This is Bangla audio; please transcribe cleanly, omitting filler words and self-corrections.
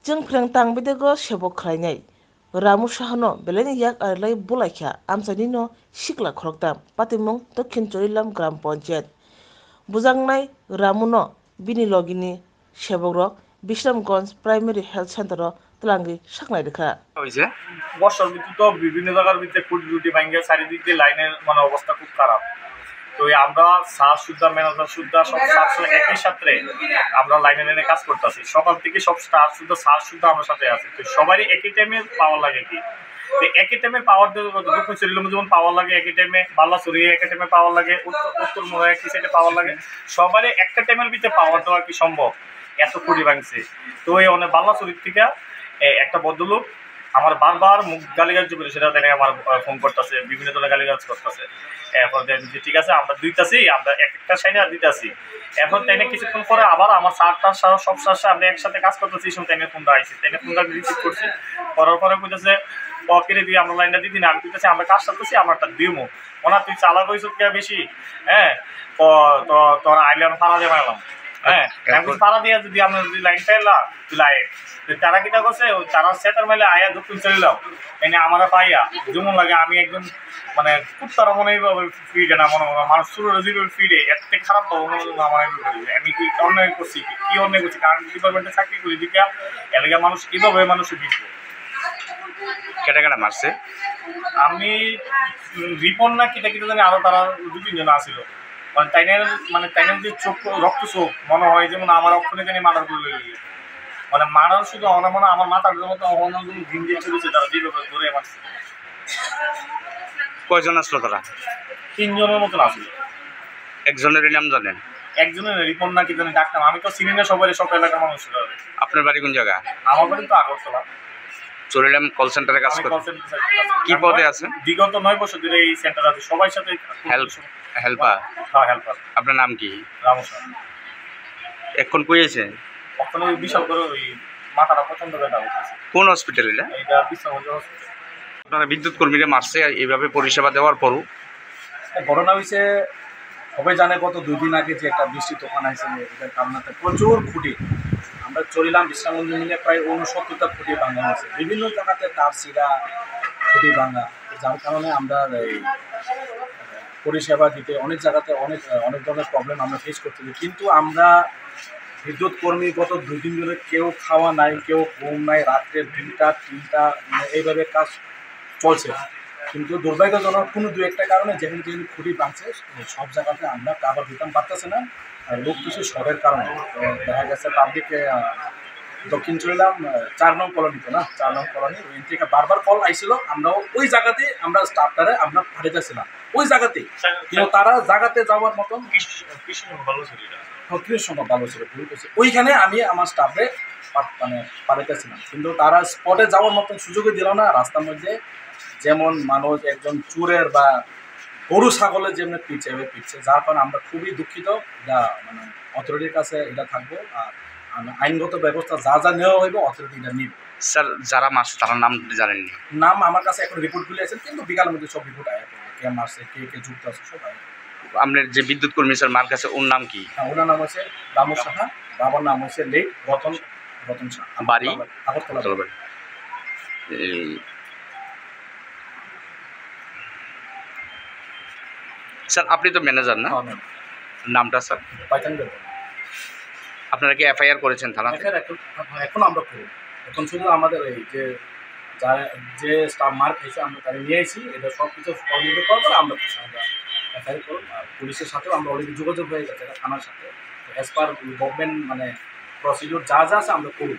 जों फोरोंतां बिदिगो सेबक खालायनाय रामु साहनो बेलेनि याक आरलाय बुलायखा आमसानि न सिकला खरकताम पातिमुं दक्षिण चरिलाम ग्राम पंचायत बुजांनाय रामुनो बिनि लगिनि सेबक रक বিশ্রামগঞ্জ প্রাইমারি হেলথ সেন্টার তলাঙ্গি সাকনাই দেখা হয়েছে বর্ষার ঋতু তো বিভিন্ন জায়গার ভিতরে খুঁটি টুটি ভাঙ্গে চারিদিক দিয়ে লাইনের মানে অবস্থা খুব খারাপ। তো আমরা স্যার সুদ্ধা ম্যানেজার সুদ্ধা সব স্টাফ একই সাথে আমরা লাইনে লাইনে কাজ করতেছি সকাল থেকে সব স্টাফ সুদ্ধা স্যার সুদ্ধা আমার সাথে আছে। তো সবারই একই টাইমে পাওয়ার লাগে কি একই টাইমে পাওয়ার দক্ষিণ চরিলাম যেমন পাওয়ার লাগে একই টাইমে বাল্লাচুরি একই টাইমে পাওয়ার লাগে উত্তর মোড়া একই সাইডে পাওয়ার লাগে সবারই একটা টাইমের ভিতরে পাওয়ার দেওয়া কি সম্ভব এত খুঁটি ভাঙছে। তো এই অনেক বাল্লাচুরির থেকে একটা ভদ্রলোক আমার বারবার মুখ গালিগালাজ করে সেটা তাই আমার ফোন করতেছে বিভিন্ন ধরনের গালিগালাজ করতেছে। এরপর যে ঠিক আছে আমরা দুইটাছি আমরা একটা সাইডে আর দুইটাছি। এখন তাই কিছুক্ষণ পরে আবার আমার স্যারটার সব স্যার আমরা একসাথে কাজ করতেছি তাই ফোনটা আইসি তাই ফোনটা রিসিভ করছি করার পরে বুঝেছে পকেটে দিয়ে আমরা লাইনটা দিদি না আমি বুঝতেছি আমরা কাজ করতেছি আমার একটা দিমো ওনা তুই চালা কইস কে বেশি হ্যাঁ তো তোর আইলাম ফাড়া দিয়ে মারলাম হ্যাঁ এখন ফাড়া দিয়ে যদি আমরা যদি লাইনটা এলাম তুই লাইন তারা কিটা করছে তারা সেটার মেলে আয়া দক্ষিণ চলিলাম এনে আমার পাইয়া যেমন লাগে আমি একদম মানে খুব তারা মনে ফিরে না মনে মানুষ শুরু ফিরে এর থেকে খারাপ পাবো আমার আমি কি অন্যায় করছি কি অন্যায় করছি কারণ ডিপার্টমেন্টে চাকরি করি দিকা এলাকা মানুষ এভাবে মানুষের বিপদ কেটে কেটে মারছে আমি রিপন না কিটা কিটা জানি আরো তারা দু তিনজন আসছিল মানে তাইনের যে চোখ রক্ত চোখ মনে হয় যেমন আমার অক্ষণে জানি মার্ডার করে লেগে মানে মারার শুধু আমার মনে আমার মাথার মতো অন্যজন ঘিন দিয়ে চলেছে তারা যেভাবে ধরে মারছে। কয়জন আসলো তারা? 3 জনের মতন আসলো। একজনের নাম জানেন? একজনের রিপন না কি জানি ডাকতাম আমি তো চিনি না সবাই সব এলাকার মানুষ। আপনার বাড়ি কোন জায়গা? আমার বাড়ি তো আগরতলা। চরিলাম কল সেন্টারে কাজ করেন? কি পদে আছেন? বিগত 9 বছর ধরে এই সেন্টার আছে সবার সাথে হেল্পার। হ্যাঁ হেল্পার। আপনার নাম কি? রামু সাহা। এখন কই আছে? এখন ওই বিশাল করে ওই মাথাটা প্রচন্ড ব্যথা হচ্ছে। কোন হসপিটাল এটা? এটা বিশ্রামগঞ্জ হসপিটাল। আপনারা বিদ্যুৎ কর্মীরা মারছে এইভাবে পরিষেবা দেওয়ার পরও? ঘটনা হয়েছে সবাই জানে গত 2 দিন আগে যে একটা বৃষ্টি তুফান আছে এটার কারণে প্রচুর খুঁটি আমরা চলিলাম বিশ্রামগঞ্জ মিলে প্রায় 69টা খুঁটি ভাঙা হয়েছে বিভিন্ন জায়গাতে তার সিরা খুঁটি ভাঙা যার কারণে আমরা এই পরিষেবা দিতে অনেক জায়গাতে অনেক ধরনের প্রবলেম আমরা ফেস করতেছি। কিন্তু আমরা বিদ্যুৎ কর্মী গত 2 দিন ধরে কেউ খাওয়া নাই কেউ ঘুম নাই রাত্রে 2টা 3টা এইভাবে কাজ চলছে। কিন্তু দুর্ভাগ্যজনক কোনো 2-1টা কারণে যেখানে যেখানে খুঁটি ভাঙছে সব জায়গাতে আমরা কাভার দিতাম পারতেছে না লোক কিছু শর্টের কারণে দেখা গেছে পাবলিক দক্ষিণ চলিলাম 4 নং কলোনিতে না 4 নং কলোনি ওই থেকে বারবার কল আইছিল আমরাও ওই জায়গাতে আমরা স্টাফটারে আমরা পাঠাইতেছিলাম ওই জায়গাতেই কিন্তু তারা জায়গাতে যাওয়ার মতন ভালো ছিল ওইখানে আমি আমার স্টাফে মানে পাঠাইতেছিলাম কিন্তু তারা স্পটে যাওয়ার মতন সুযোগই দিল না। রাস্তার মধ্যে যেমন মানুষ একজন চোরের বা গরু ছাগলের যেমন পিটছে যার কারণে আমরা খুবই দুঃখিত। এটা মানে অথরিটির কাছে এটা থাকবো আর আইনগত ব্যবস্থা যা যা নেওয়া হইব অথরিটি এটা নিবে। স্যার যারা মারছে তার নাম জানেননি? নাম আমার কাছে এখন রিপোর্টগুলি আছে কিন্তু বিকালের মধ্যে সব রিপোর্ট আয় কে মারছে কে যুক্ত আছে সব আয়। আপনার যে বিদ্যুৎ কর্মী স্যার মার কাছে ওর নাম কি? ওনার নাম হচ্ছে রামু সাহা বাবার নাম হচ্ছে লেট রতন সাহা বাড়ি আগরতলা বাড়ি। স্যার আপনি তো ম্যানেজার না? নামটা স্যার? আপনারা কি এফআইআর করেছেন থানাতে? এখন আমরা করি এখন শুধু আমাদের এই যে স্টাফ মার খাইছে আমরা তারা নিয়ে আইছি এটা সব কিছু কর্মীদের করার পর আমরা এফআইআর করব আর পুলিশের সাথেও আমরা অলরেডি যোগাযোগ হয়ে গেছে থানার সাথে অ্যাজ পার গভর্নমেন্ট মানে প্রসিডিউর যা আছে আমরা করি।